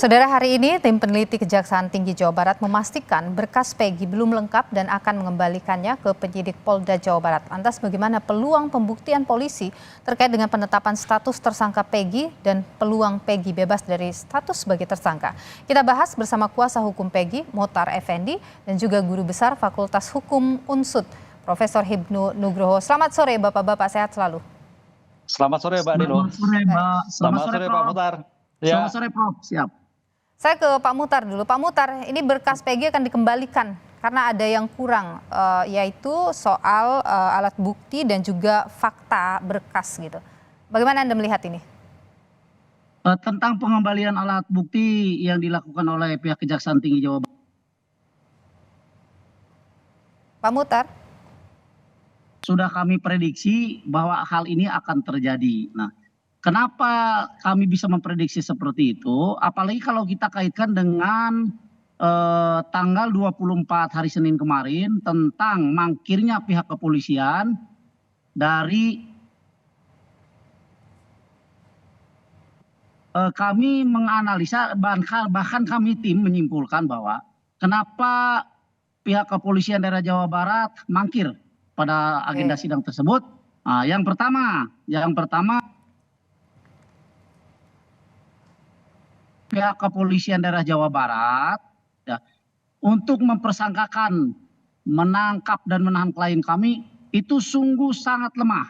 Saudara, hari ini tim peneliti Kejaksaan Tinggi Jawa Barat memastikan berkas Peggy belum lengkap dan akan mengembalikannya ke penyidik Polda Jawa Barat. Lantas bagaimana peluang pembuktian polisi terkait dengan penetapan status tersangka Peggy dan peluang Peggy bebas dari status sebagai tersangka? Kita bahas bersama kuasa hukum Peggy, Motar Effendi, dan juga Guru Besar Fakultas Hukum UNSUD, Profesor Hibnu Nugroho. Selamat sore Bapak-Bapak, sehat selalu. Selamat sore Mbak Nilo. Selamat sore Mbak. Selamat sore Pak Mutar. Selamat sore Prof. Siap. Saya ke Pak Mutar dulu. Pak Mutar, ini berkas Peggy akan dikembalikan karena ada yang kurang, yaitu soal alat bukti dan juga fakta berkas gitu. Bagaimana Anda melihat ini? Tentang pengembalian alat bukti yang dilakukan oleh pihak Kejaksaan Tinggi Jawa Barat. Pak Mutar? Sudah kami prediksi bahwa hal ini akan terjadi. Nah, kenapa kami bisa memprediksi seperti itu? Apalagi kalau kita kaitkan dengan tanggal 24 hari Senin kemarin tentang mangkirnya pihak kepolisian dari kami menganalisa, bahkan kami tim menyimpulkan bahwa kenapa pihak kepolisian daerah Jawa Barat mangkir pada agenda sidang tersebut. Nah, yang pertama pihak kepolisian daerah Jawa Barat ya, untuk mempersangkakan, menangkap dan menahan klien kami itu sungguh sangat lemah.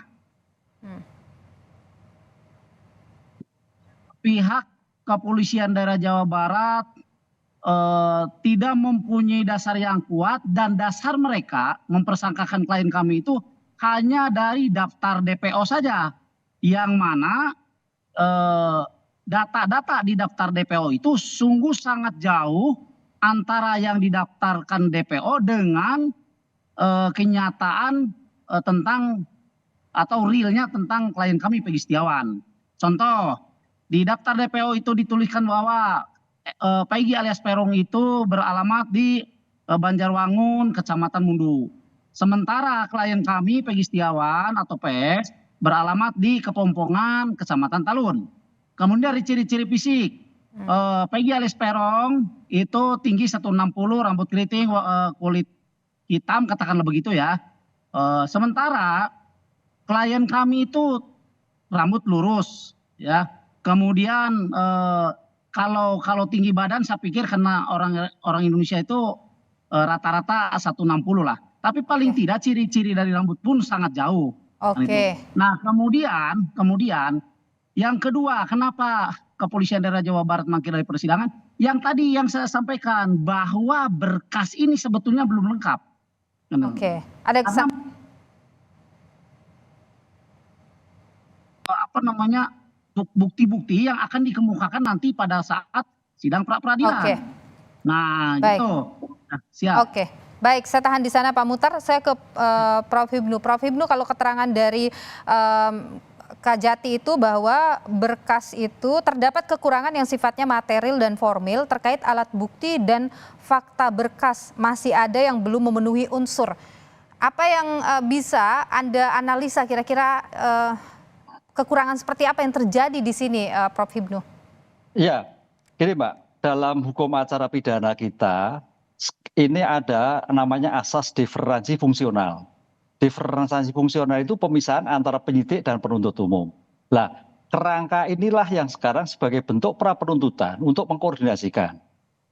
Pihak kepolisian daerah Jawa Barat tidak mempunyai dasar yang kuat, dan dasar mereka mempersangkakan klien kami itu hanya dari daftar DPO saja, yang mana data-data di daftar DPO itu sungguh sangat jauh antara yang didaftarkan DPO dengan kenyataan tentang atau realnya tentang klien kami Peggy Setiawan. Contoh, di daftar DPO itu dituliskan bahwa Peggy alias Peron itu beralamat di Banjarwangun, Kecamatan Mundu. Sementara klien kami Peggy Setiawan atau PS beralamat di Kepompongan, Kecamatan Talun. Kemudian dari ciri-ciri fisik, Peggy alias Peron itu tinggi 160, rambut keriting, kulit hitam, katakanlah begitu ya. Sementara klien kami itu rambut lurus, ya. Kemudian kalau tinggi badan saya pikir karena orang Indonesia itu rata-rata 160 lah. Tapi paling tidak ciri-ciri dari rambut pun sangat jauh. Oke. Nah, kemudian yang kedua, kenapa kepolisian daerah Jawa Barat mangkir dari persidangan? Yang tadi yang saya sampaikan bahwa berkas ini sebetulnya belum lengkap. Oke. Ada bukti-bukti yang akan dikemukakan nanti pada saat sidang pra peradilan. Oke. Nah, baik. gitu. Nah, siap. Oke. Baik, saya tahan di sana Pak Mutar. Saya ke Prof Hibnu. Prof Hibnu, kalau keterangan dari Kajati itu bahwa berkas itu terdapat kekurangan yang sifatnya material dan formil terkait alat bukti dan fakta berkas, masih ada yang belum memenuhi unsur. Apa yang bisa Anda analisa kira-kira kekurangan seperti apa yang terjadi di sini, Prof Hibnu? Ya, gini Mbak, dalam hukum acara pidana kita ini ada namanya asas diferensiasi fungsional. Diferensiasi fungsional itu pemisahan antara penyidik dan penuntut umum. Nah, kerangka inilah yang sekarang sebagai bentuk pra penuntutan untuk mengkoordinasikan.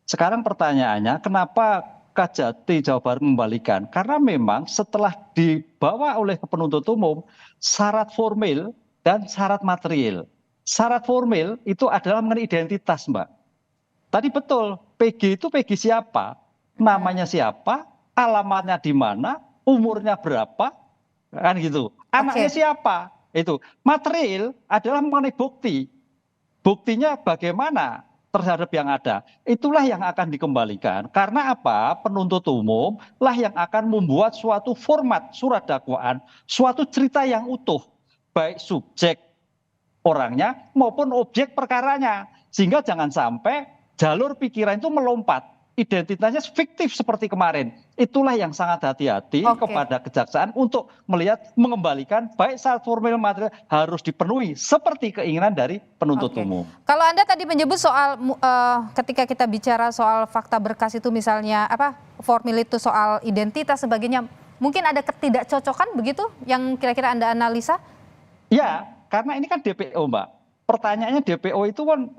Sekarang pertanyaannya, kenapa Kajati Jawa Barat membalikan? Karena memang setelah dibawa oleh penuntut umum, syarat formil dan syarat material. Syarat formil itu adalah mengenai identitas, Mbak. Tadi betul, Peggy itu Peggy siapa? Namanya siapa? Alamatnya di mana? Umurnya berapa? Kan gitu. Anaknya siapa? Itu. Material adalah mengenai bukti. Buktinya bagaimana terhadap yang ada. Itulah yang akan dikembalikan. Karena apa? Penuntut umum lah yang akan membuat suatu format surat dakwaan, suatu cerita yang utuh. Baik subjek orangnya maupun objek perkaranya. Sehingga jangan sampai jalur pikiran itu melompat. identitasnya fiktif seperti kemarin. Itulah yang sangat hati-hati Oke. kepada kejaksaan untuk melihat mengembalikan baik syarat formil material harus dipenuhi seperti keinginan dari penuntut Oke. umum. Kalau Anda tadi menyebut soal ketika kita bicara soal fakta berkas itu misalnya apa formil itu soal identitas sebagainya, mungkin ada ketidakcocokan begitu yang kira-kira Anda analisa? Ya, karena ini kan DPO, Mbak. Pertanyaannya DPO itu kan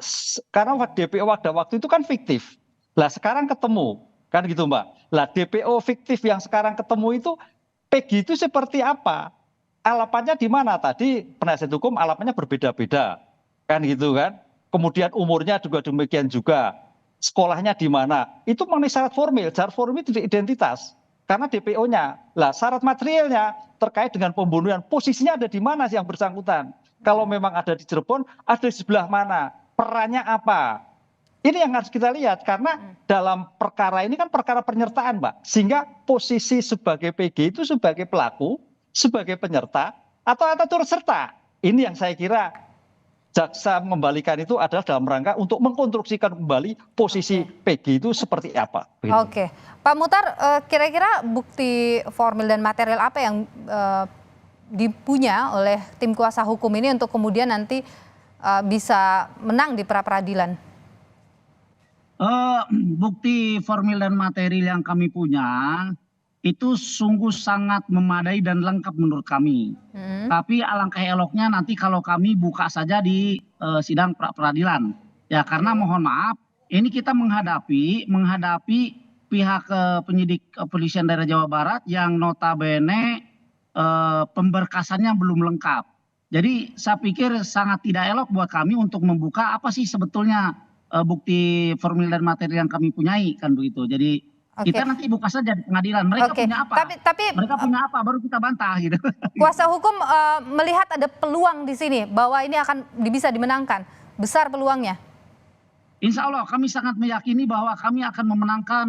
karena DPO pada waktu itu kan fiktif. Lah sekarang ketemu, kan gitu Mbak. Lah DPO fiktif yang sekarang ketemu itu Peggy itu seperti apa? Alamatnya di mana? Tadi penasihat hukum alamatnya berbeda-beda, kan gitu kan. Kemudian umurnya juga demikian juga. Sekolahnya di mana? Itu mengenai syarat formil itu identitas. Karena DPO-nya. Lah syarat materialnya terkait dengan pembunuhan, posisinya ada di mana sih yang bersangkutan? Kalau memang ada di Cirebon, ada di sebelah mana? Perannya apa? Ini yang harus kita lihat karena dalam perkara ini kan perkara penyertaan, Mbak. Sehingga posisi sebagai PG itu sebagai pelaku, sebagai penyerta atau turut serta. Ini yang saya kira jaksa mengembalikan itu adalah dalam rangka untuk mengkonstruksikan kembali posisi PG itu seperti apa. Begitu. Oke, Pak Muhtar, kira-kira bukti formil dan material apa yang dipunya oleh tim kuasa hukum ini untuk kemudian nanti bisa menang di pra-peradilan? Bukti formil dan material yang kami punya itu sungguh sangat memadai dan lengkap menurut kami. Tapi alangkah eloknya nanti kalau kami buka saja di sidang pra-peradilan. Ya karena mohon maaf, ini kita menghadapi pihak penyidik kepolisian daerah Jawa Barat yang notabene pemberkasannya belum lengkap. Jadi saya pikir sangat tidak elok buat kami untuk membuka apa sih sebetulnya bukti formil dan material yang kami punyai kan begitu. Jadi kita nanti buka saja di pengadilan. Mereka punya apa? Mereka punya apa? Baru kita bantah gitu. Kuasa hukum melihat ada peluang di sini bahwa ini akan bisa dimenangkan. Besar peluangnya. Insya Allah kami sangat meyakini bahwa kami akan memenangkan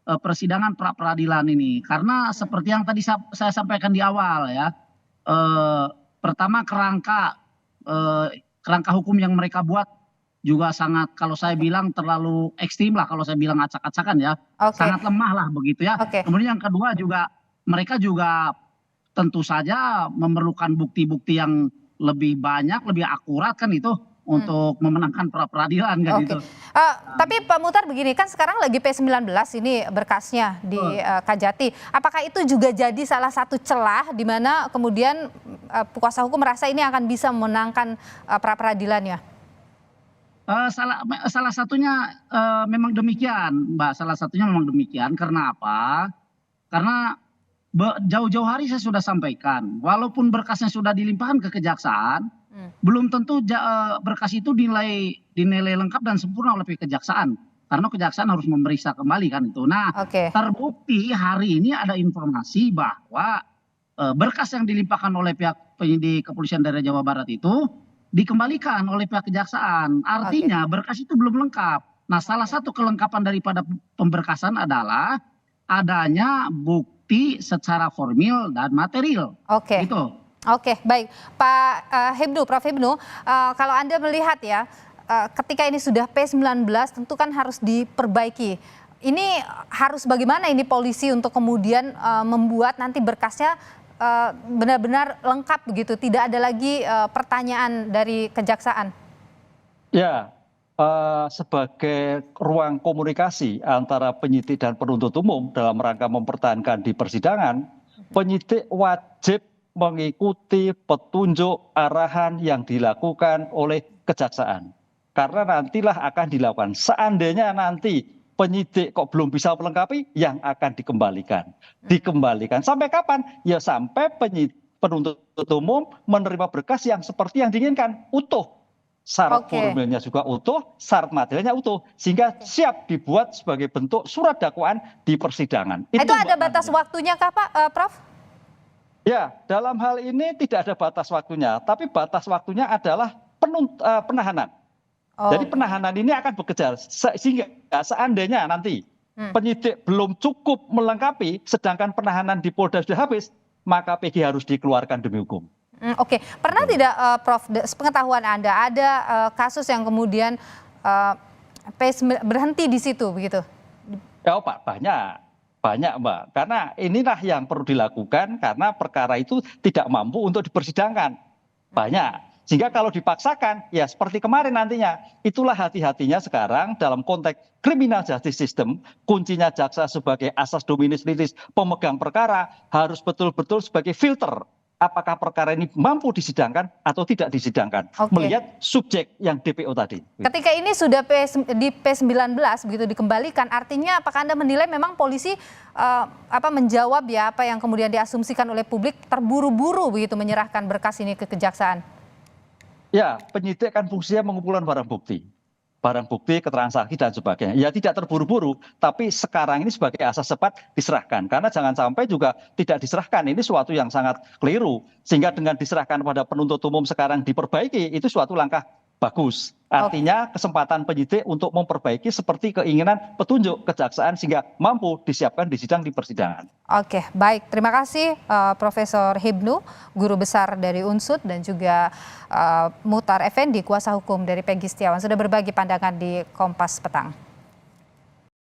persidangan pra-peradilan ini. Karena seperti yang tadi saya sampaikan di awal ya. Pertama kerangka hukum yang mereka buat juga sangat kalau saya bilang terlalu ekstrim lah kalau saya bilang acak-acakan ya. Sangat lemah lah begitu ya. Kemudian yang kedua juga mereka juga tentu saja memerlukan bukti-bukti yang lebih banyak, lebih akurat kan itu untuk memenangkan pra-peradilan kan gitu. Tapi Pak Muhtar begini, kan sekarang lagi P19 ini berkasnya di Kajati. Apakah itu juga jadi salah satu celah di mana kemudian kuasa hukum merasa ini akan bisa memenangkan pra-peradilannya? Salah satunya memang demikian, Mbak. Salah satunya memang demikian. Karena apa? Karena jauh-jauh hari saya sudah sampaikan, walaupun berkasnya sudah dilimpahkan ke kejaksaan, belum tentu berkas itu dinilai lengkap dan sempurna oleh pihak kejaksaan. Karena kejaksaan harus memeriksa kembali kan itu. Nah, terbukti hari ini ada informasi bahwa berkas yang dilimpahkan oleh pihak penyidik kepolisian daerah Jawa Barat itu dikembalikan oleh pihak kejaksaan. Artinya berkas itu belum lengkap. Nah, salah satu kelengkapan daripada pemberkasan adalah adanya bukti secara formil dan material. Gitu. Oke, baik. Pak Hibnu, Prof. Hibnu, kalau Anda melihat ya, ketika ini sudah P19 tentu kan harus diperbaiki. Ini harus bagaimana ini polisi untuk kemudian membuat nanti berkasnya benar-benar lengkap begitu, tidak ada lagi pertanyaan dari kejaksaan? Ya, sebagai ruang komunikasi antara penyidik dan penuntut umum dalam rangka mempertahankan di persidangan, penyidik wajib mengikuti petunjuk arahan yang dilakukan oleh kejaksaan. Karena nantilah akan dilakukan. Seandainya nanti penyidik kok belum bisa melengkapi, yang akan dikembalikan. Dikembalikan sampai kapan? Ya sampai penuntut umum menerima berkas yang seperti yang diinginkan, utuh. Syarat formilnya juga utuh, syarat materialnya utuh. Sehingga siap dibuat sebagai bentuk surat dakwaan di persidangan. Itu ada batas waktunya kah Pak, Prof? Ya, dalam hal ini tidak ada batas waktunya. Tapi batas waktunya adalah penahanan. Jadi penahanan ini akan bekerja sehingga seandainya nanti penyidik belum cukup melengkapi sedangkan penahanan di Polda sudah habis, maka PG harus dikeluarkan demi hukum. Pernah tidak Prof, sepengetahuan Anda ada kasus yang kemudian berhenti di situ begitu? Ya Pak, banyak Mbak. Karena inilah yang perlu dilakukan karena perkara itu tidak mampu untuk dipersidangkan. Banyak. Sehingga kalau dipaksakan, ya seperti kemarin nantinya. Itulah hati-hatinya sekarang dalam konteks criminal justice system, kuncinya jaksa sebagai asas dominus litis pemegang perkara harus betul-betul sebagai filter. Apakah perkara ini mampu disidangkan atau tidak disidangkan. Oke. Melihat subjek yang DPO tadi. Ketika ini sudah di P19 begitu dikembalikan, artinya apakah Anda menilai memang polisi menjawab ya apa yang kemudian diasumsikan oleh publik, terburu-buru begitu menyerahkan berkas ini ke kejaksaan? Ya, penyidik kan fungsinya mengumpulkan barang bukti, keterangan saksi dan sebagainya. Ya tidak terburu-buru, tapi sekarang ini sebagai asas cepat diserahkan. Karena jangan sampai juga tidak diserahkan, ini suatu yang sangat keliru. Sehingga dengan diserahkan pada penuntut umum sekarang diperbaiki, itu suatu langkah bagus. Artinya kesempatan penyidik untuk memperbaiki seperti keinginan petunjuk kejaksaan sehingga mampu disiapkan di sidang di persidangan. Oke, baik. Terima kasih Profesor Hibnu, Guru Besar dari Unsud, dan juga Muhtar Effendi, Kuasa Hukum dari Peggy Setiawan, sudah berbagi pandangan di Kompas Petang.